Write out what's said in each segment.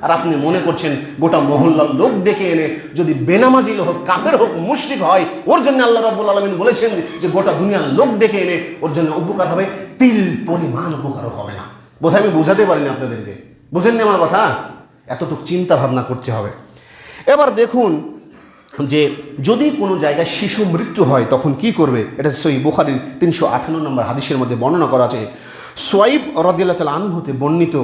আর আপনি মনে করছেন গোটা মহল্লার লোক ডেকে এনে যদি বেনামাজি হোক, কাফের হোক, মুশরিক হয়, ওর জন্য আল্লাহ রাব্বুল আলামিন বলেছেন যে গোটা দুনিয়ার লোক ডেকে এনে ওর জন্য উপকার হবে, তিল পরিমাণ উপকারও হবে না। বোধহয় আমি বোঝাতে পারিনি আপনাদেরকে, বুঝেননি আমার কথা? এতটুকু চিন্তা ভাবনা করতে হবে। এবার দেখুন যে যদি কোনো জায়গায় শিশু মৃত্যু হয় তখন কি করবে। এটা সহিহ বুখারীর 358 নম্বর হাদিসের মধ্যে বর্ণনা করা আছে। সোয়াইব রাদিয়াল্লাহু তাআলা আনহু হতে বর্ণিত,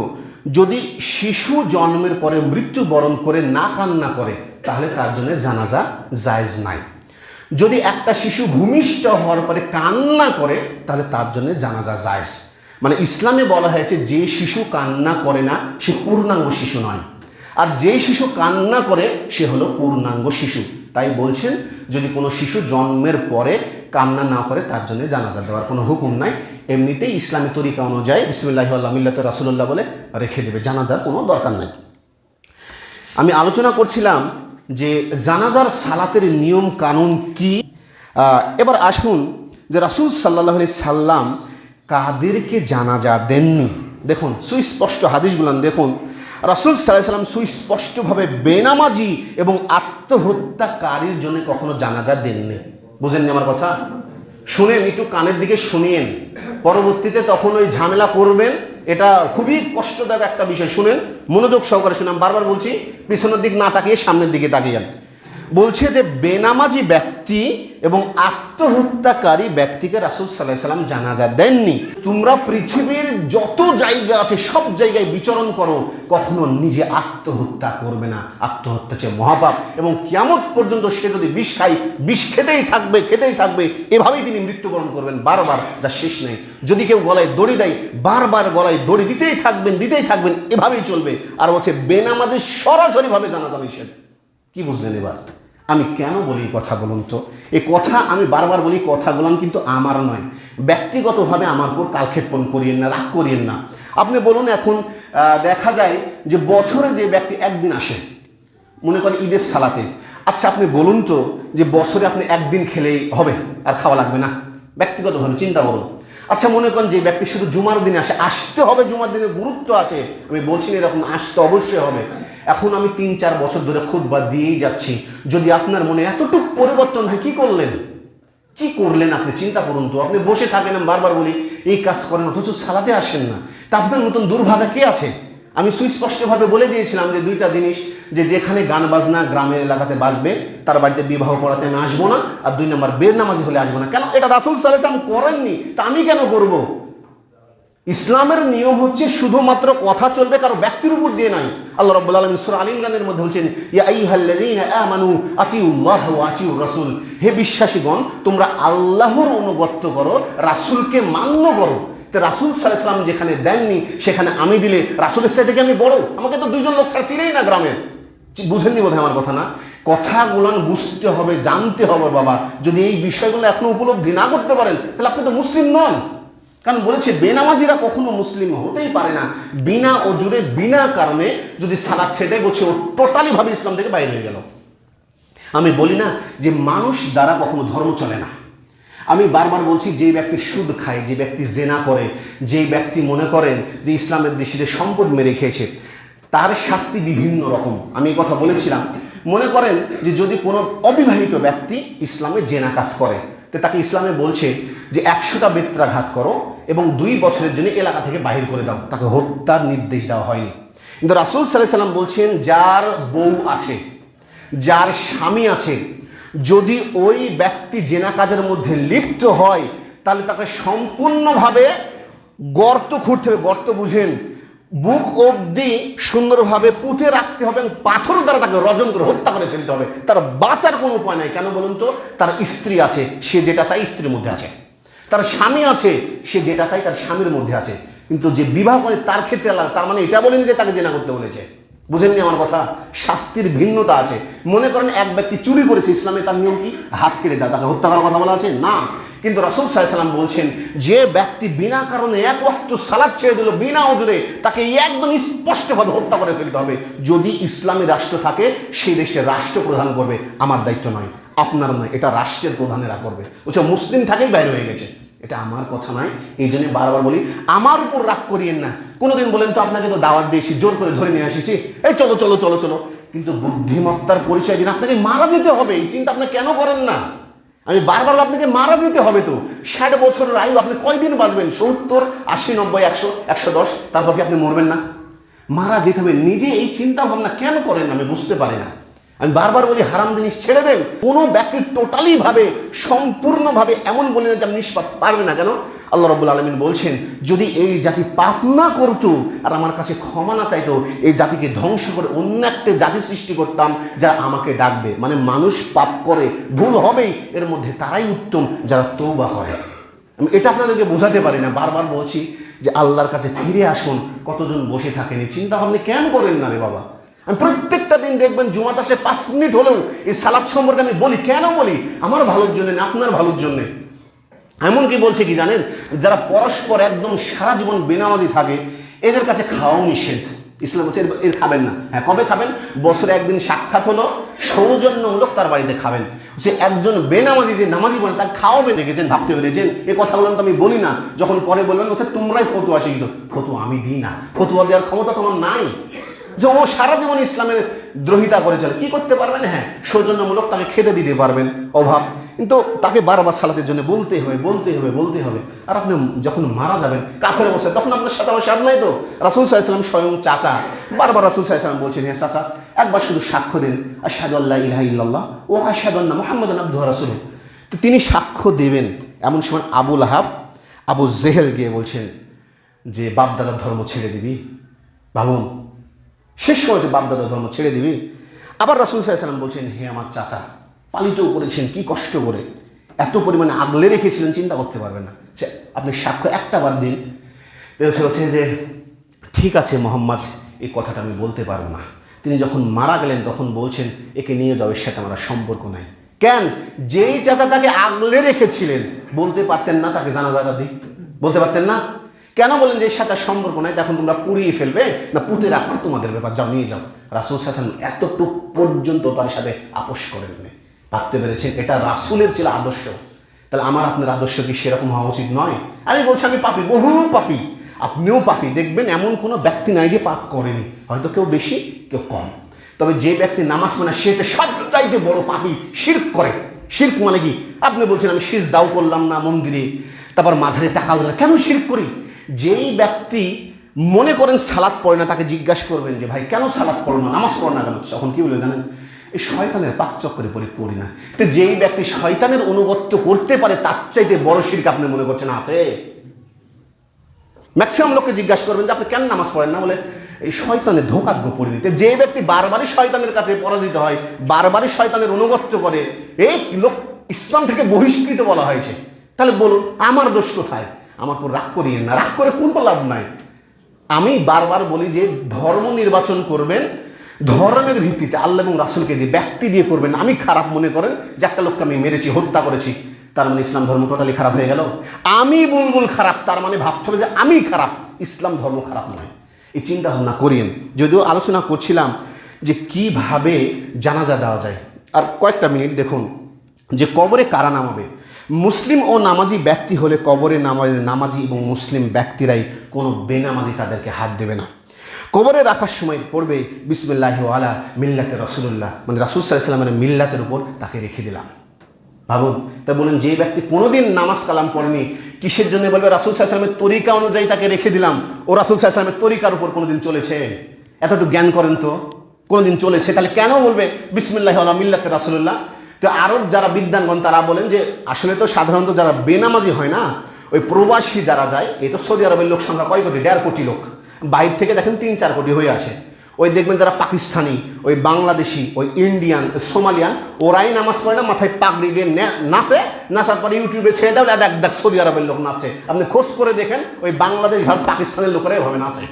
যদি শিশু জন্মের পরে মৃত্যুবরণ করে না কান্না করে তাহলে তার জন্য জানাজা জায়েজ নাই। যদি একটা শিশু ভূমিষ্ঠ হওয়ার পরে কান্না করে তাহলে তার জন্য জানাজা জায়েজ। মানে ইসলামে বলা হয়েছে যে শিশু কান্না করে না সে পূর্ণাঙ্গ শিশু নয়, আর যে শিশু কান্না করে সে হলো পূর্ণাঙ্গ শিশু। তাই বলছেন যদি কোনো শিশু জন্মের পরে কান্না না করে তার জন্য জানাজা দেওয়ার কোনো হুকুম নাই। এমনিতেই ইসলামী তরিকা অনুযায়ী বিসমিল্লাহি আলা মিল্লাতি রাসূলুল্লাহ বলে রেখে দেবে, জানাজার কোনো দরকার নাই। আমি আলোচনা করছিলাম যে জানাজার সালাতের নিয়ম কানুন কি। এবার আসুন যে রাসূল সাল্লাল্লাহু আলাইহি সাল্লাম কাদেরকে জানাজা দেননি। দেখুন সুস্পষ্ট হাদিসগুলো দেখুন, রাসূল সাল্লাল্লাহু আলাইহি সাল্লাম সুস্পষ্টভাবে বেনামাজি এবং আত্মহত্যাকারীর জন্য কখনো জানাজা দেননি। বুঝেননি আমার কথা? শুনেন, একটু কানের দিকে শুনিয়েন, পরবর্তীতে তখন ওই ঝামেলা করবেন, এটা খুবই কষ্টদায়ক একটা বিষয়। শুনেন, মনোযোগ সহকারে শুনেন, বারবার বলছি, পিছনের দিক না তাকিয়ে সামনের দিকে তাকিয়ে। বলছে যে বেনামাজি ব্যক্তি এবং আত্মহত্যাকারী ব্যক্তিকে রাসূল সাল্লাল্লাহু আলাইহি সাল্লাম জানাজা দেননি। তোমরা পৃথিবীর যত জায়গা আছে সব জায়গায় বিচরণ করো, কখনো নিজে আত্মহত্যা করবে না। আত্মহত্যা হচ্ছে মহাপাপ, এবং কিয়ামত পর্যন্ত সে যদি বিষ খায়, বিষ খেতেই থাকবে, এভাবেই তিনি মৃত্যুবরণ করবেন বারবার, যা শেষ নেই। যদি কেউ গলায় দড়ি দেয়, বারবার গলায় দড়ি দিতেই থাকবেন, এভাবেই চলবে। আর বলছে বেনামাজি সরাসরিভাবে জানাজা নিষেধ। কি বুঝলেন এবার? আমি কেন বলি কথা বলুন তো? এই কথা আমি বারবার বলি, কথাগুলো কিন্তু আমার নয়, ব্যক্তিগতভাবে আমার উপর কালক্ষেপণ করিয়েন না, রাগ করিয়েন না। আপনি বলুন, এখন দেখা যায় যে বছরে যে ব্যক্তি একদিন আসে, মনে করেন ঈদের সালাতে, আচ্ছা আপনি বলুন তো যে বছরে আপনি একদিন খেলেই হবে, আর খাওয়া লাগবে না? ব্যক্তিগতভাবে চিন্তা করুন। আচ্ছা মনে করেন যে ব্যক্তি শুধু জুমার দিনে আসে, আসতে হবে, জুমার দিনে গুরুত্ব আছে, আমি বলছি না এরকম, আসতে অবশ্যই হবে। এখন আমি ৩-৪ বছর ধরে খুতবা দিয়েই যাচ্ছি, যদি আপনার মনে এতটুকু পরিবর্তন হয়, কি করলেন আপনি? চিন্তা করুন তো। আপনি বসে থাকেন, আমি বারবার বলি এই কাজ করেন, অথচ সালাতে আসেন না। তা আপনার মতন দুর্ভাগা কে আছে? আমি সুস্পষ্টভাবে বলে দিয়েছিলাম যে দুইটা জিনিস, যে যেখানে গান বাজনা গ্রামের এলাকাতে বাজবে তার বাড়িতে বিবাহ পড়াতে আমি আসবো না, আর 2 নম্বর বেনামাজি হলে আসবো না। কেন? এটা রাসূল সাল্লাল্লাহু আলাইহি ওয়াসাল্লাম করেননি, তা আমি কেন করব? ইসলামের নিয়ম হচ্ছে শুধুমাত্র কথা চলবে, কারো ব্যক্তির উপর দিয়ে নাই। আল্লাহ রাব্বুল আলামিন সূরা আল ইমরানের মধ্যে বলছেন, ইয়া আইয়ুহাল্লাযীনা আমানু আতিউল্লাহ ওয়া আতিউর রাসূল, হে বিশ্বাসীগণ তোমরা আল্লাহর অনুগত্য করো, রাসূলকে মান্য করো। তো রাসূল সাল্লাল্লাহু আলাইহি ওয়াসাল্লাম যেখানে দেননি সেখানে আমি দিলে রাসূলের সাথে আমি বড়? আমাকে তো 2 জন লোক ছাড়া চিনেই না গ্রামের। বুঝেননি বোধহয় আমার কথা না? কথাগুলো বুঝতে হবে, জানতে হবে বাবা। যদি এই বিষয়গুলো এখনো উপলব্ধি না করতে পারেন তাহলে আপনি তো মুসলিম নন। কারণ বলেছে বেনামাজিরা কখনো মুসলিম হতেই পারে না। বিনা ওজুরে বিনা কারণে যদি সালাত ছেড়ে দেয়, বলছে ও টোটালি ভাবে ইসলাম থেকে বাইরে হয়ে গেল। আমি বলি না যে মানুষ দ্বারা কখনো ধর্ম চলে না। আমি বারবার বলছি, যে ব্যক্তি সুদ খায়, যে ব্যক্তি জেনা করে, যে ব্যক্তি মনে করেন যে ইসলামের দৃষ্টিতে সম্পদ মেরে খেয়েছে, তার শাস্তি বিভিন্ন রকম। আমি এই কথা বলেছিলাম। মনে করেন যে যদি কোনো অবিবাহিত ব্যক্তি ইসলামে জেনা কাজ করে, তো তাকে ইসলামে বলছে যে 100টা বেত্রাঘাত করো এবং 2 বছরের জন্য এলাকা থেকে বাহির করে দাও। তাকে হত্যার নির্দেশ দেওয়া হয়নি। কিন্তু রাসূল সাল্লাল্লাহু আলাইহি ওয়াসাল্লাম বলছেন, যার বউ আছে, যার স্বামী আছে, যদি ওই ব্যক্তি জেনা কাজের মধ্যে লিপ্ত হয় তাহলে তাকে সম্পূর্ণভাবে গর্ত খুঁড়তে হবে। গর্ত বুঝেন, বুক অবধি সুন্দরভাবে পুঁতে রাখতে হবে, পাথর দ্বারা তাকে রজন করে হত্যা করে ফেলতে হবে। তার বাঁচার কোনো উপায় নাই। কেন বলুন তো? তার স্ত্রী আছে, সে যেটা চাই স্ত্রীর মধ্যে আছে। তার স্বামী আছে, সে যেটা চাই তার স্বামীর মধ্যে আছে। কিন্তু যে বিবাহ করে তার ক্ষেত্রে আলাদা। তার মানে এটা বলেনি যে তাকে জেনা করতে বলেছে। বুঝেননি আমার কথা? শাস্তির ভিন্নতা আছে। মনে করেন এক ব্যক্তি চুরি করেছে, ইসলামে তার নিয়ম কি? হাত কেটে দেয়, তাকে হত্যা করার কথা বলা আছে না। কিন্তু রাসূল সাল্লাল্লাহু আলাইহি ওয়াসাল্লাম বলছেন, যে ব্যক্তি বিনা কারণে 1 ওয়াক্ত সালাত ছেড়ে দিল বিনা ওজরে, তাকে একদম স্পষ্টভাবে হত্যা করে ফেলতে হবে। যদি ইসলামী রাষ্ট্র থাকে সেই দেশটা রাষ্ট্রপ্রধান করবে, আমার দায়িত্ব নয়, আপনার নয়, এটা রাষ্ট্রের প্রধানেরা করবে। বলছে মুসলিম থাকেই বাইরে হয়ে গেছে। এটা আমার কথা নয়। এই জন্য বারবার বলি, আমার উপর রাগ করিয়েন না। কোনোদিন বলেন তো আপনাকে তো দাওয়াত দিয়েছি, জোর করে ধরে নিয়ে আসিছি, এই চলো চলো চলো চলো, কিন্তু বুদ্ধিমত্তার পরিচয় দিন আপনাকে মারা যেতে হবে, এই চিন্তা আপনি কেন করেন না? আমি বারবার আপনাকে মারা যেতে হবে তো। 60 বছরের আয়ু, আপনি কয়দিন বাঁচবেন? 70, 80, 90, 100, 110, তারপর কি আপনি মরবেন না? মারা যেতে হবে। নিজে এই চিন্তা ভাবনা কেন করেন আমি বুঝতে পারি না। আমি বারবার বলি, হারাম জিনিস ছেড়ে দেন। কোনো ব্যক্তি টোটালি ভাবে, সম্পূর্ণভাবে এমন বলি না যে আপনি নিষ্পাপ, পারবে না। কেন? আল্লাহ রাব্বুল আলামিন বলছেন, যদি এই জাতি পাপ না করতো আর আমার কাছে ক্ষমা না চাইতো, এই জাতিকে ধ্বংস করে অন্য একটা জাতি সৃষ্টি করতাম যারা আমাকে ডাকবে। মানে মানুষ পাপ করে, ভুল হবেই, এর মধ্যে তারাই উত্তম যারা তওবা করে। আমি এটা আপনাদেরকে বোঝাতে পারি না। বারবার বলছি যে আল্লাহর কাছে ফিরে আসুন। কতজন বসে থাকেনি, চিন্তা ভাবনা কেন করেন না রে বাবা? আমি প্রত্যেকটা দিন দেখবেন জুমাতে আসলে 5 মিনিট হলেও এই সালাত সম্পর্কে আমি বলি। কেন বলি? আমার ভালোর জন্য না, আপনার ভালোর জন্যে। এমনকি বলছে কি জানেন, যারা পরস্পর একদম সারা জীবন বেনামাজি থাকে এদের কাছে খাওয়াও নিষেধ। ইসলাম বলছে এর খাবেন না। হ্যাঁ, কবে খাবেন? বছরে একদিন সাক্ষাৎ হলো, সৌজন্যমূলক তার বাড়িতে খাবেন। সে একজন বেনামাজি যে নামাজি বলে তাকে খাওয়াবে। দেখেছেন, ভাবতে পেরেছেন? এ কথাগুলো তো আমি বলি না। যখন পরে বলবেন বলছে তোমরাই ফতুয়া শিখেছো। ফতুয়া আমি দিই না, ফতুয়া দেওয়ার ক্ষমতা তোমার নাই। যে ও সারা জীবন ইসলামের দ্রোহিতা করে চলে, কি করতে পারবেন? হ্যাঁ, সৌজন্যমূলক তাকে খেতে দিতে পারবেন, অভাব, কিন্তু তাকে বারবার সালাতের জন্য বলতে হবে বলতে হবে বলতে হবে। আর আপনি যখন মারা যাবেন কাফের অবস্থায়, তখন আপনার সাথে আমার সাথ নাই তো। রাসূল সাল্লাল্লাহু আলাইহি ওয়াসাল্লাম স্বয়ং চাচা, বারবার রাসূল সাল্লাল্লাহু আলাইহি ওয়াসাল্লাম বলছেন, হ্যাঁ চাচা, একবার শুধু সাক্ষ্য দেন, আশহাদু আল্লা ইলাহা ইল্লাল্লাহ ও আশহাদু আন্না মুহাম্মাদান আবদুহু ওয়া রাসূলুহু। তো তিনি সাক্ষ্য দেবেন। এমন সময় আবু লাহাব, আবু জেহেল গিয়ে বলছেন যে বাপদাদার ধর্ম ছেড়ে দিবি? ভাবুন, শেষ সময় যে বাপদাদার ধর্ম ছেড়ে দিবি। আবার রাসূল সাল্লাল্লাহু আলাইহি ওয়াসাল্লাম বলছেন, হে আমার চাচা, পালিতও করেছেন কি কষ্ট করে, এত পরিমাণে আগলে রেখেছিলেন, চিন্তা করতে পারবেন না। আপনি সাক্ষ্য একটা বার দিন। সে বলছে যে ঠিক আছে মোহাম্মদ, এই কথাটা আমি বলতে পারবো না। তিনি যখন মারা গেলেন তখন বলছেন, একে নিয়ে যাও, এর সাথে আমার সম্পর্ক নাই। কেন? যেই চাচা তাকে আগলে রেখেছিলেন, বলতে পারতেন না তাকে জানাজাটা দিই? বলতে পারতেন না? কেন বলেন যে এর সাথে সম্পর্ক নাই, তখন তোমরা পুড়িয়ে ফেলবে না পুঁতে রাখবে, তোমাদের ব্যাপার, যাও নিয়ে যাও। রাসূল সাল্লাল্লাহু আলাইহি ওয়াসাল্লাম এতটুকু পর্যন্ত তার সাথে আপোষ করেননি। ভাবতে পেরেছেন? এটা রাসূলের ছিল আদর্শ। তাহলে আমার আপনার আদর্শ কি সেরকম হওয়া উচিত নয়? আমি বলছি আমি পাপী, বহু পাপী, আপনিও পাপী। দেখবেন এমন কোনো ব্যক্তি নাই যে পাপ করেনি, হয়তো কেউ বেশি কেউ কম। তবে যে ব্যক্তি নামাজ মানে সে হচ্ছে সবচাইতে বড় পাপী, শিরক করে। শিরক মানে কি? আপনি বলছেন আমি সিজদাও করলাম না মন্দিরে, তারপর মাঝারে টাকা দিলাম, কেন শিরক করি? যেই ব্যক্তি মনে করেন সালাত পড়ে না, তাকে জিজ্ঞাসা করবেন যে ভাই কেন সালাত পড়ো না, নামাজ পড়ো না কেন? তখন কি বলে জানেন? এই শয়তানের পাকচক্করে পড়ি না। তো যেই ব্যক্তি শয়তানের অনুগত্য করতে পারে তার চাইতে বড় শিরক আপনি মনে করছেন আছে? ম্যাক্সিমাম লোককে জিজ্ঞাসা করবেন যে আপনি কেন নামাজ পড়েন না, বলে এই শয়তানের ধোঁকাগ্য পড়ে নিতে। যে ব্যক্তি বারবারই শয়তানের কাছে পরাজিত হয়, বারবারই শয়তানের অনুগত্য করে, এই লোক ইসলাম থেকে বহিষ্কৃত বলা হয়েছে। তাহলে বলুন আমার দোষ কোথায়? আমার উপর রাগ করিয়েন না, রাগ করে কোনো লাভ নাই। আমি বারবার বলি যে ধর্ম নির্বাচন করবেন ধর্মের ভিত্তিতে, আল্লাহ এবং রাসূলকে দিয়ে, ব্যক্তি দিয়ে করবেন। আমি খারাপ মনে করেন যে একটা লোককে আমি মেরেছি, হত্যা করেছি, তার মানে ইসলাম ধর্ম টোটালি খারাপ হয়ে গেল? আমি বুলবুল খারাপ, তার মানে ভাবতে হবে যে আমি খারাপ, ইসলাম ধর্ম খারাপ নয়। এই চিন্তা ভাবনা করিয়েন। যদিও আলোচনা করছিলাম যে কিভাবে জানাজা দেওয়া যায়। আর কয়েকটা মিনিট দেখুন যে কবরে কারা নামাবে। মুসলিম ও নামাজি ব্যক্তি হলে কবরে নামাজি এবং মুসলিম ব্যক্তিরাই, কোনো বেনামাজি তাদেরকে হাত দেবে না। কবরে রাখার সময় পড়বে বিসমিল্লাহি ওয়া আলা মিল্লাতে রাসূলুল্লাহ, মানে রাসূল সাল্লাল্লাহু আলাইহি ওয়াসাল্লামের মিল্লাতের উপর তাকে রেখে দিলাম। ভাবুন, তা বলেন যে ব্যক্তি কোনোদিন নামাজ কালাম পড়েনি, কিসের জন্য বলবে রাসূল সাল্লাল্লাহু আলাইহি ওয়াসাল্লামের তরিকা অনুযায়ী তাকে রেখে দিলাম? ও রাসূল সাল্লাল্লাহু আলাইহি ওয়াসাল্লামের তরিকার উপর কোনোদিন চলেছে? এতটুকু জ্ঞান করেন তো, কোনোদিন চলেছে? তাহলে কেন বলবে বিসমিল্লাহি ওয়া আলা মিল্লাতে রাসূলুল্লাহ? তো আরব যারা বিদ্বানগণ তারা বলেন যে আসলে তো সাধারণত যারা বেনামাজি হয় না, ওই প্রবাসী যারা যায়, এই তো সৌদি আরবের লোক সংখ্যা কয় কোটি? 1.5 কোটি লোক। বাইরে থেকে দেখেন 3-4 কোটি হয়ে আছে। ওই দেখবেন যারা পাকিস্তানি, ওই বাংলাদেশি, ওই ইন্ডিয়ান, সোমালিয়ান, ওরাই নামাজ পড়ে না, মাথায় পাগড়ি দিয়ে নাচে, নাচার পরে ইউটিউবে ছেড়ে দেয়, দেখ সৌদি আরবের লোক নাচে। আপনি খোঁজ করে দেখেন, ওই বাংলাদেশ, ভারত, পাকিস্তানের লোকেরাই এভাবে নাচে,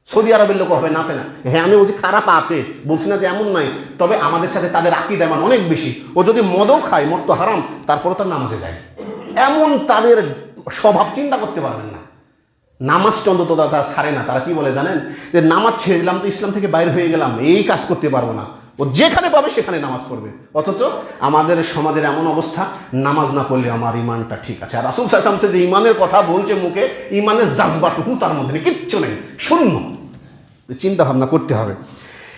সৌদি আরবের লোক হবে নাচে না। হ্যাঁ, আমি বলছি খারাপ আছে, বলছি না যে এমন নয়, তবে আমাদের সাথে তাদের আকীদা মান অনেক বেশি। ও যদি মদও খায়, মদ তো হারাম, তারপরে তার নামাজে যায়, এমন তাদের স্বভাব, চিন্তা করতে পারবেন না। নামাজটা অন্তত তারা ছাড়ে না। তারা কি বলে জানেন? যে নামাজ ছেড়ে দিলাম তো ইসলাম থেকে বাইরে হয়ে গেলাম, এই কাজ করতে পারবো না। ও যেখানে পাবে সেখানে নামাজ পড়বে। অথচ আমাদের সমাজের এমন অবস্থা, নামাজ না পড়লে আমার ইমানটা ঠিক আছে। আর রাসূল সাল্লাল্লাহু আলাইহি ওয়াসাল্লাম যে ইমানের কথা বলছে মুখে, ইমানের জাজবাটুকু তার মধ্যে নেই, কিচ্ছু নেই, শূন্য। চিন্তা ভাবনা করতে হবে।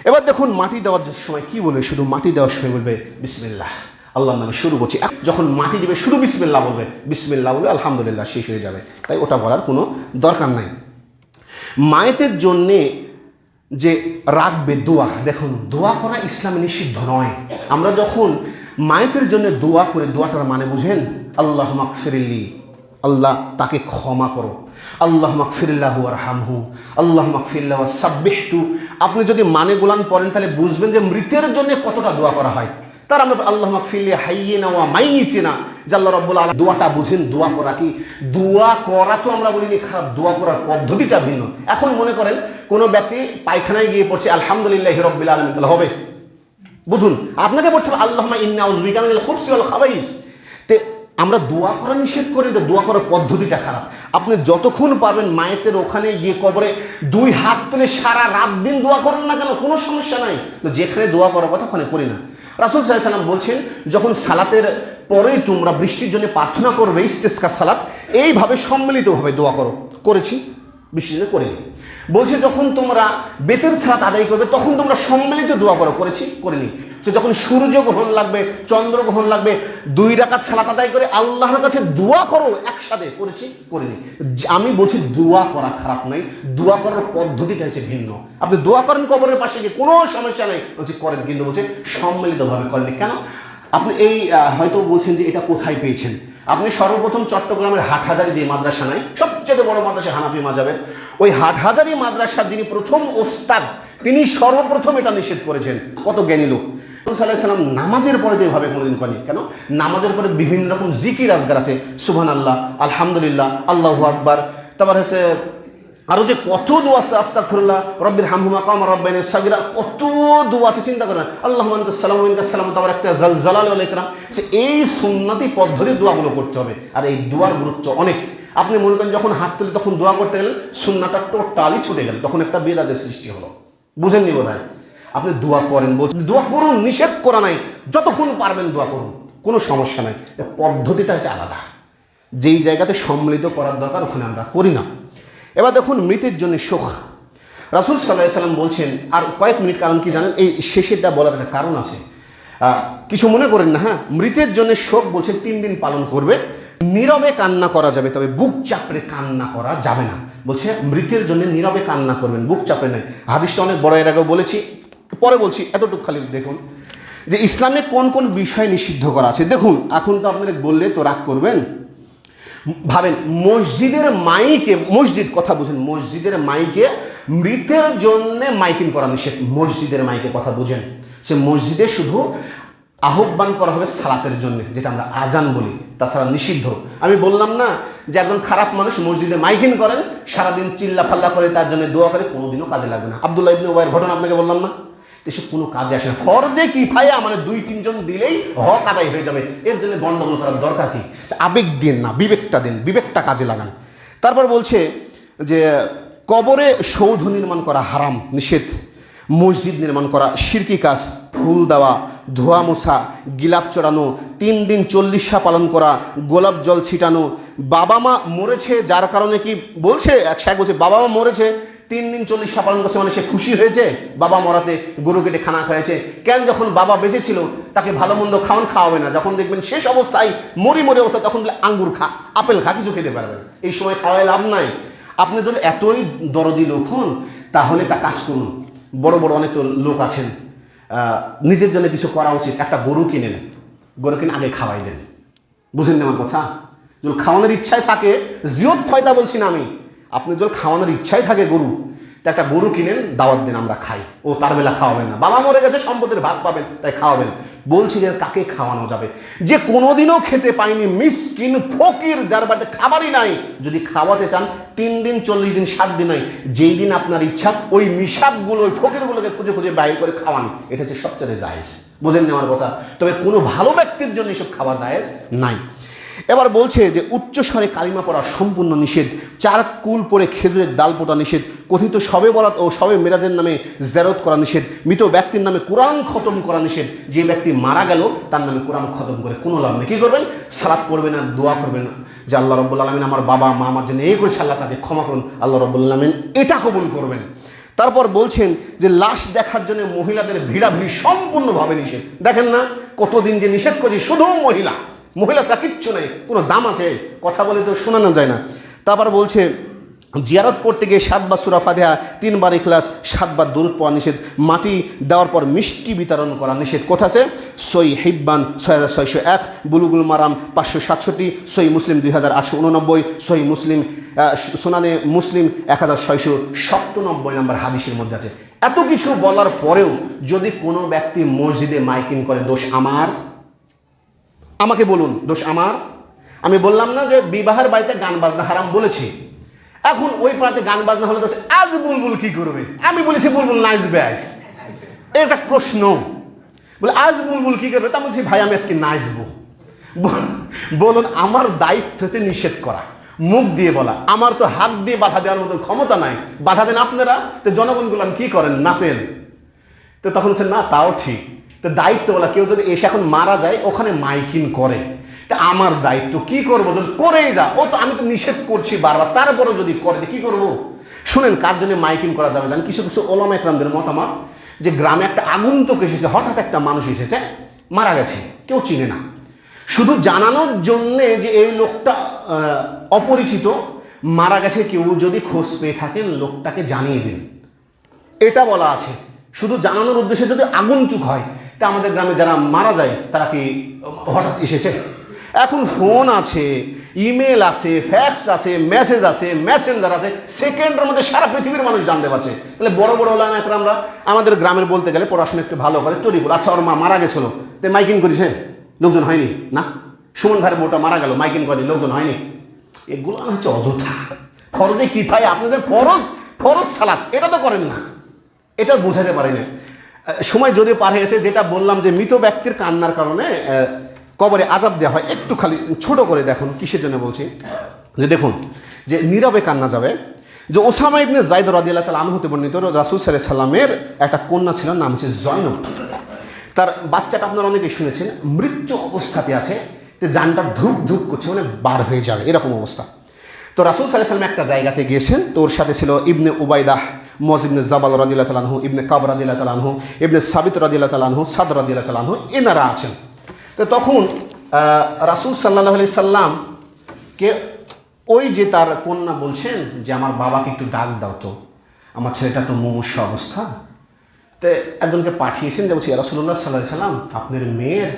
এবার দেখুন মাটি দেওয়ার সময় কি বলবে, শুধু মাটি দেওয়ার সময় বলবে বিসমিল্লাহ, আল্লাহর নামে শুরু করছি। যখন মাটি দিবে শুধু বিসমিল্লাহ বলবে, বিসমিল্লাহ বলবে আলহামদুলিল্লাহ, শেষ হয়ে যাবে। তাই ওটা বলার কোনো দরকার নাই। মায়েতের জন্যে যে রাখবে দোয়া, দেখুন দোয়া করা ইসলামে নিষিদ্ধ নয়। আমরা যখন মায়েতের জন্য দোয়া করে, দোয়াটার মানে বুঝেন, আল্লাহ মাগফিরিল্লি, আল্লাহ তাকে ক্ষমা করো, আল্লাহ মাগফিরিল্লাহু ওয়ারহামহু, আল্লাহ মাগফিরিল্লাহু সাব্বিহতু। আপনি যদি মানে গুলান পড়েন তাহলে বুঝবেন যে মৃতের জন্য কতটা দোয়া করা হয়। তার আমরা আল্লাহ মাগফিরলি হাইয়িনা ওয়া মাইয়িতিনা, যে আল্লাহ রাব্বুল আলামিন দোয়াটা বুঝেন। দোয়া করা কি? দোয়া করা তো আমরা বলিনি খারাপ, দোয়া করার পদ্ধতিটা ভিন্ন। এখন মনে করেন কোনো ব্যক্তি পায়খানায় গিয়ে পড়ছে আলহামদুলিল্লাহি রাব্বিল আলামিন, তাহলে হবে? বুঝুন, আপনাকে পড়তে হবে আল্লাহুম্মা ইন্নী আউযু বিকা মিনাল খুবসি ওয়াল খাবাইস। তে আমরা দোয়া করা নিষেধ করি, তো দোয়া করার পদ্ধতিটা খারাপ। আপনি যতক্ষণ পারবেন মায়েতের ওখানে গিয়ে কবরে 2 হাত তুলে সারা রাত দিন দোয়া করেন না কেন, কোনো সমস্যা নাই। তো যেখানে দোয়া করার কথা ওখানে করি না। রাসূল সাল্লাল্লাহু আলাইহি ওয়াসাল্লাম বলছেন, যখন সালাতের পরেই তোমরা বৃষ্টির জন্য প্রার্থনা করবে, ইস্তিসকা সালাত, এইভাবে সম্মিলিতভাবে দোয়া করো। করেছি? বৃষ্টির জন্য করিনি। বলছে যখন তোমরা বেতের সালাত আদায় করবে তখন তোমরা সম্মিলিত দোয়া করো। করেছি? করিনি। তো যখন সূর্যগ্রহণ লাগবে, চন্দ্রগ্রহণ লাগবে, 2 রাকাত সালাত আদায় করে আল্লাহর কাছে দোয়া করো একসাথে। করেছি? করিনি। আমি বলছি দোয়া করা খারাপ নাই, দোয়া করার পদ্ধতিটা হচ্ছে ভিন্ন। আপনি দোয়া করেন কবরের পাশে গিয়ে, কোনো সমস্যা নেই, বলছি করেন, কিন্তু বলছে সম্মিলিতভাবে করেনি। কেন? আপনি এই হয়তো বলছেন যে এটা কোথায় পেয়েছেন। আপনি সর্বপ্রথম চট্টগ্রামের হাটহাজারী যে মাদ্রাসা নাই, সবচেয়ে বড় মাদ্রাসা হানাফি মাযহাবের, ওই হাটহাজারী মাদ্রাসার যিনি প্রথম ওস্তাদ, তিনি সর্বপ্রথম এটা নিষেধ করেছেন। কত জ্ঞানী লোক। রাসূল সাল্লাল্লাহু আলাইহি ওয়াসাল্লাম নামাজের পরে এভাবে কোনোদিন করেনি। কেন? নামাজের পরে বিভিন্ন রকম জিকির আজগার আছে, সুবহানাল্লাহ, আলহামদুলিল্লাহ, আল্লাহু আকবার, তারপর হচ্ছে আরও যে কত দোয়া আছে, আস্তাগফিরুল্লাহ, রব্বির হামহুমা কামা রাব্বায়ানি সাগীরা, কত দোয়া আছে, চিন্তা করেন। আল্লাহুম্মা আনতাস সালামু ওয়া মিনকাস সালামু তাবারাকতা যাল জালালি ওয়াল ইকরাম। এই সুন্নতি পদ্ধতির দোয়াগুলো করতে হবে। আর এই দোয়ার গুরুত্ব অনেক। আপনি মনে করেন যখন হাত তুলে তখন দোয়া করতে গেলেন, সুন্নাহটা টোটালি ছুটে গেল, তখন একটা বিদআতের সৃষ্টি হলো। বুঝেননি বোধহয়? আপনি দোয়া করেন, বলছেন দোয়া করুন, নিষেধ করা নাই, যতক্ষণ পারবেন দোয়া করুন, কোনো সমস্যা নাই। পদ্ধতিটা হচ্ছে আলাদা। যেই জায়গাতে সম্মিলিত করার দরকার ওখানে আমরা করি না। এবার দেখুন মৃতের জন্য শোক। রাসূল সাল্লাল্লাহু আলাইহি ওয়াসাল্লাম বলছেন, আর কয়েক মিনিট, কারণ কি জানেন, এই শেষেরটা বলার একটা কারণ আছে, কিছু মনে করেন না। হ্যাঁ, মৃতের জন্য শোক বলছেন 3 দিন পালন করবে। নীরবে কান্না করা যাবে, তবে বুক চাপড়ে কান্না করা যাবে না। বলছে মৃতের জন্য নীরবে কান্না করবেন, বুক চাপড়ে নয়। হাদিসটা অনেক বড়, এর আগেও বলেছি, পরে বলছি, এতটুকু খালি দেখুন যে ইসলামে কোন কোন বিষয় নিষিদ্ধ করা আছে। দেখুন, এখন তো আপনারা বললে তো রাগ করবেন। ভাবেন, মসজিদের মাইকে, মসজিদ কথা বুঝেন, মসজিদের মাইকে মৃতের জন্যে মাইকিং করা নিষেধ। মসজিদের মাইকে কথা বুঝেন, সে মসজিদে শুধু আহ্বান করা হবে সালাতের জন্য, যেটা আমরা আজান বলি, তাছাড়া নিষিদ্ধ। আমি বললাম না যে একজন খারাপ মানুষ মসজিদে মাইকিং করেন, সারাদিন চিল্লা ফাল্লা করে তার জন্য দোয়া করে, কোনোদিনও কাজে লাগবে না। আব্দুল্লাহ ইবনে উবাইয়ের ঘটনা আপনাকে বললাম না, এসব কোনো কাজে আসে না। ফরজে কিফায়া মানে 2-3 জন দিলেই হক আদায় হয়ে যাবে। এর জন্য গণ্ডগোল করার দরকার কি? আবেগ দিন না, বিবেকটা দিন, বিবেকটা কাজে লাগান। তারপর বলছে যে কবরে সৌধ নির্মাণ করা হারাম, নিষেধ। মসজিদ নির্মাণ করা শিরকি কাজ। ফুল দেওয়া, ধোয়া মোছা, গিলাপ চড়ানো, 3 দিন 40 পালন করা, গোলাপ জল ছিটানো। বাবা মা মরেছে যার কারণে কি বলছে, এক শায়েখ বলছে বাবা মা মরেছে, 3 দিন 40 পালন করছে, মানে সে খুশি হয়েছে বাবা মরাতে, গরু কেটে খানা খাওয়াছে। কেন? যখন বাবা বেঁচে ছিল তাকে ভালো মন্দ খাওয়াবে না, যখন দেখবেন শেষ অবস্থায় মরি অবস্থায়, তখন বলে আঙ্গুর খা, আপেল খা, কিছু খেতে পারবে না। এই সময় খাওয়ায় লাভ নাই। আপনি যদি এতই দরদি লোক হন তাহলে তা কাজ করুন। বড় বড় অনেক তো লোক আছেন, নিজের জন্য কিছু করা উচিত। একটা গরু কিনেন, গরু কিনে আগে খাওয়াই দেন। বুঝেন না আমার কথা? যদি খাওয়ানোর ইচ্ছায় থাকে, জিয়ত ফয়দা বলছি না আমি, আপনি যদি খাওয়ানোর ইচ্ছাই থাকে গরু, তো একটা গরু কিনেন, দাওয়াত দিন, আমরা খাই। ও তার বেলা খাওয়াবেন না, বাবা মরে গেছে, সম্পদের ভাগ পাবেন, তাই খাওয়াবেন। বলছি যে কাকে খাওয়ানো যাবে? যে কোনোদিনও খেতে পায়নি, মিসকিন ফকির, যার বাড়িতে খাবারই নাই, যদি খাওয়াতে চান 3 দিন 40 দিন 7 দিন নয়, যেই দিন আপনার ইচ্ছা ওই মিশাবগুলো, ওই ফকিরগুলোকে খুঁজে খুঁজে বাইর করে খাওয়ান। এটা হচ্ছে সবচেয়ে জায়েজ। বুঝেন না আমার কথা? তবে কোনো ভালো ব্যক্তির জন্য এসব খাওয়া জায়েজ নাই। এবার বলছে যে উচ্চস্বরে কালিমা পড়া সম্পূর্ণ নিষেধ, 4 কুল পরে খেজুরের ডাল পোটা নিষেধ, কথিত শবে বরাত ও শবে মেরাজের নামে জিয়ারত করা নিষেধ, মৃত ব্যক্তির নামে কোরআন খতম করা নিষেধ। যে ব্যক্তি মারা গেল তার নামে কোরআন খতম করে কোনো লাভ নেই। কী করবেন? সালাত পড়বেন আর দোয়া করবেন যে আল্লাহ রাব্বুল আলামিন আমার বাবা মা আমার জন্য এই করেছে, আল্লাহ তাকে ক্ষমা করুন, আল্লাহ রাব্বুল আলামিন এটা কবুল করবেন। তারপর বলছেন যে লাশ দেখার জন্য মহিলাদের ভিড়াভিড়ি সম্পূর্ণভাবে নিষেধ। দেখেন না কতদিন যে নিষেধ করছে, শুধু মহিলা ছাড়া কিচ্ছু নেই। কোনো দাম আছে? কথা বলে তো শোনানো যায় না। তারপর বলছে জিয়ারত করতে গিয়ে 7 বার সূরা ফাতিহা, 3 বার ইখলাস, 7 বার দুরূদ পড়া নিষেধ, মাটি দেওয়ার পর মিষ্টি বিতরণ করা নিষেধ। কোথা আছে? সহিহ হিব্বান 6601, বুলুগুল মারাম 567, সহিহ মুসলিম 2889, সহিহ মুসলিম সুনানে মুসলিম 1697 নম্বর হাদিসের মধ্যে আছে। এত কিছু বলার পরেও যদি কোনো ব্যক্তি মসজিদে মাইকিং করে, দোষ আমার? আমাকে বলুন, দোষ আমার? আমি বললাম না যে বিবাহের বাড়িতে গান বাজনা হারাম বলেছি। এখন ওই পাড়াতে গান বাজনা হলে তো আজ বুলবুল কি করবে? আমি বলেছি বুলবুল নাচবে আজ। এটা প্রশ্ন। বলে আজ বুলবুল কি করবে? তা বলছি ভাই আমি আজকে নাচবো। বলুন আমার দায়িত্ব হচ্ছে নিষেধ করা, মুখ দিয়ে বলা। আমার তো হাত দিয়ে বাধা দেওয়ার মতো ক্ষমতা নাই। বাধা দেন আপনারা, তো জনগণগুলো কি করেন? নাচেন। তো তখন সে না, তাও ঠিক। তো দায়িত্ব বলা, কেউ যদি এসে এখন মারা যায় ওখানে মাইকিং করে, তা আমার দায়িত্ব কি করবো? যদি করেই যা, ও তো আমি তো নিষেধ করছি বারবার, তারপরেও যদি করে কি করবো? শুনেন কার জন্য মাইকিং করা যাবে জানেন? কিছু কিছু ওলামা একরামদের মতামত যে গ্রামে একটা আগন্তুক এসেছে, হঠাৎ একটা মানুষ এসেছে, মারা গেছে, কেউ চিনে না, শুধু জানানোর জন্যে যে এই লোকটা অপরিচিত মারা গেছে, কেউ যদি খোঁজ পেয়ে থাকেন লোকটাকে জানিয়ে দিন, এটা বলা আছে। শুধু জানানোর উদ্দেশ্যে যদি আগন্তুক হয়, তা আমাদের গ্রামে যারা মারা যায় তারা কি হঠাৎ এসেছে? এখন ফোন আছে, ইমেল আছে, ফ্যাক্স আছে, মেসেজ আছে, মেসেঞ্জার আছে, সেকেন্ডের মধ্যে সারা পৃথিবীর মানুষ জানতে পারছে। তাহলে বড় বড় ওলামা একরামরা আমাদের গ্রামের বলতে গেলে পড়াশোনা একটু ভালো করে তরিকুল, আচ্ছা ওর মা মারা গেছিলো, তো মাইকিং করেছে, লোকজন হয়নি না? সুমন ভাইয়ের বউটা মারা গেল, মাইকিং করেনি, লোকজন হয়নি। এগুলো হচ্ছে অযথা। ফরজে কিফায়া, আপনাদের ফরজ সালাত এটা তো করেন না, এটা বোঝাতে পারি না। সময় যদি পার হয়েছে, যেটা বললাম যে মৃত ব্যক্তির কান্নার কারণে কবরে আযাব দেওয়া হয়, একটু খালি ছোট করে দেখুন কিসের জন্য বলছি। যে দেখুন যে নীরবে কান্না যাবে। যে ওসামা ইবনে যায়েদ রাদিয়াল্লাহু তাআলা আনহু হতে বর্ণিত, রাসূল সাল্লাল্লাহু আলাইহি সাল্লামের একটা কন্যা ছিল, নাম হচ্ছে জয়নব। তার বাচ্চাটা আপনারা অনেকেই শুনেছেন, মৃত্যু অবস্থাতে আছে, যে জানটা ধুক ধুক করছে, মানে বার হয়ে যাবে এরকম অবস্থা। তো রাসূল সাল্লাল্লাহু আলাইহি সাল্লাম একটা জায়গাতে গিয়েছেন, তো ওর সাথে ছিল ইবনে উবাইদাহ, মুআয ইবনে জাবাল রাদিয়াল্লাহু তাআলা আনহু, ইবনে কাব রাদিয়াল্লাহু তাআলা আনহু, ইবনে সাবিত রাদিয়াল্লাহু তাআলা আনহু, সাদ রাদিয়াল্লাহু তাআলা আনহু, এনারা আছেন। তো তখন রাসূল সাল্লাল্লাহু আলাইহি সাল্লামকে ওই যে তার কন্যা বলছেন যে আমার বাবাকে একটু ডাক দাও তো, আমার ছেলেটা তো মুমূর্ষু অবস্থা। তো একজনকে পাঠিয়েছেন, যে বলছি ইয়া রাসূলুল্লাহ সাল্লাল্লাহু আলাইহি সাল্লাম, আপনার মেয়ের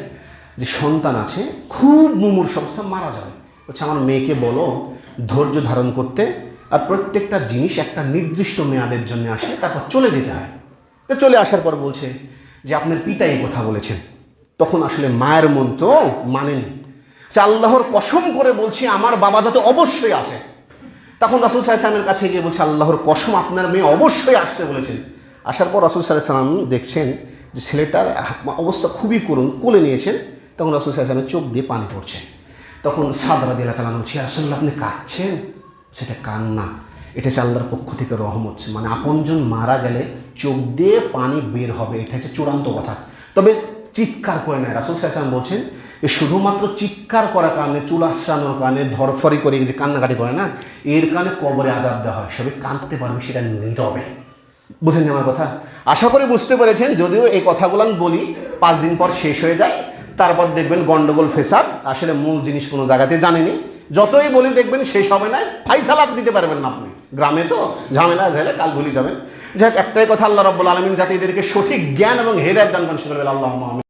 যে সন্তান আছে খুব মুমূর্ষু অবস্থা, মারা যাবে। বলছে আমার মেয়েকে বলো ধৈর্য ধারণ করতে, আর প্রত্যেকটা জিনিস একটা নির্দিষ্ট মেয়াদের জন্য আসে, তারপর চলে যেতে হয়। তো চলে আসার পর বলছে যে আপনার পিতা এই কথা বলেছেন। তখন আসলে মায়ের মন তো মানেনি, যে আল্লাহর কসম করে বলছি আমার বাবা যাতে অবশ্যই আসে। তখন রাসূল সাল্লাল্লাহু আলাইহি ওয়াসাল্লামের কাছে গিয়ে বলছে আল্লাহর কসম আপনার মেয়ে অবশ্যই আসতে বলেছেন। আসার পর রাসূল সাল্লাল্লাহু আলাইহি ওয়াসাল্লাম দেখছেন যে ছেলেটার অবস্থা খুবই করুণ, কোলে নিয়েছেন। তখন রাসূল সাল্লাল্লাহু আলাইহি ওয়াসাল্লামের চোখ দিয়ে পানি পড়ছে। তখন সাদ রাদিয়াল্লাহু তাআলা বলছে ইয়া রাসূলুল্লাহ আপনি কাঁদছেন? সেটা কান্না, এটা হচ্ছে আল্লাহর পক্ষ থেকে রহমত। মানে আপনজন মারা গেলে চোখ দিয়ে পানি বের হবে, এটা হচ্ছে চূড়ান্ত কথা। তবে চিৎকার করে নেয়। রাসূল সাল্লাল্লাহু আলাইহি ওয়াসাল্লাম বলছেন যে শুধুমাত্র চিৎকার করার কারণে, চুল আশ্রানোর কারণে, ধরফরি করে যে কান্নাকাটি করে না, এর কারণে কবরে আযাব দেওয়া হয়। সবাই কাঁদতে পারবে সেটা নীরবে। বুঝেন আমার কথা? আশা করি বুঝতে পেরেছেন। যদিও এই কথাগুলো আমি বলি 5 দিন পর শেষ হয়ে যায়, তারপর দেখবেন গন্ডগোল ফেসাদ, আসলে মূল জিনিস কোনো জায়গাতে জানেনি। যতই বলি দেখবেন শেষ হবে না, ফাইসালাত দিতে পারবেন না আপনি। গ্রামে তো ঝামেলা ঝেলে কাল ভুলে যাবেন। যাক, একটাই কথা, আল্লাহ রাব্বুল আলামিন যাতে এদেরকে সঠিক জ্ঞান এবং হেদায়েত দান করেন, সেটা আল্লাহুম্মা আমিন।